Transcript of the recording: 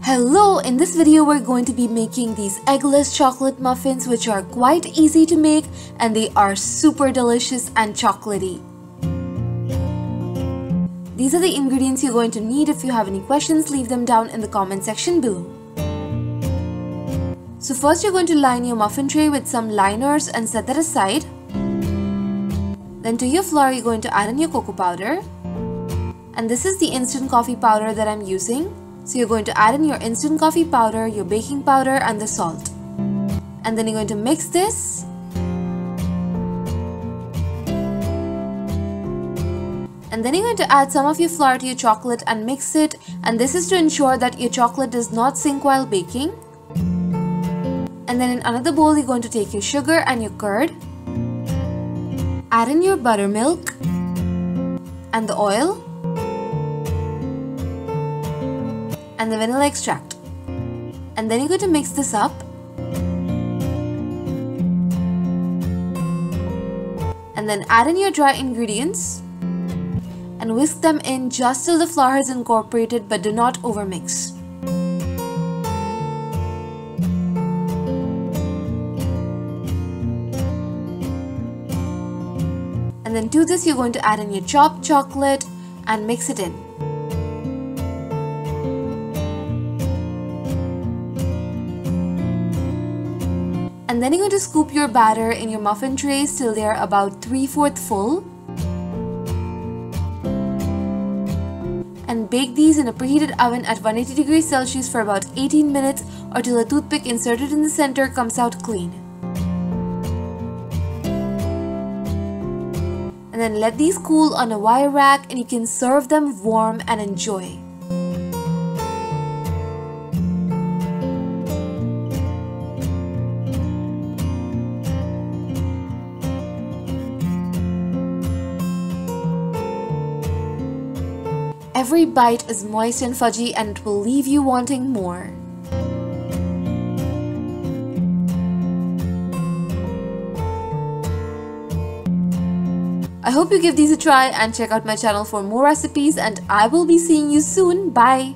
Hello, in this video we're going to be making these eggless chocolate muffins which are quite easy to make and they are super delicious and chocolatey. These are the ingredients you're going to need. If you have any questions, leave them down in the comment section below. So first you're going to line your muffin tray with some liners and set that aside. Then to your flour you're going to add in your cocoa powder. And this is the instant coffee powder that I'm using. So you're going to add in your instant coffee powder, your baking powder and the salt. And then you're going to mix this. And then you're going to add some of your flour to your chocolate and mix it. And this is to ensure that your chocolate does not sink while baking. And then in another bowl you're going to take your sugar and your curd. Add in your buttermilk and the oil. And the vanilla extract. And then you're going to mix this up. And then add in your dry ingredients and whisk them in just till the flour is incorporated, but do not overmix. And then to this you're going to add in your chopped chocolate and mix it in. And then you're going to scoop your batter in your muffin trays till they are about 3/4 full. And bake these in a preheated oven at 180 degrees Celsius for about 18 minutes or till a toothpick inserted in the center comes out clean. And then let these cool on a wire rack and you can serve them warm and enjoy. Every bite is moist and fudgy and it will leave you wanting more. I hope you give these a try and check out my channel for more recipes, and I will be seeing you soon. Bye!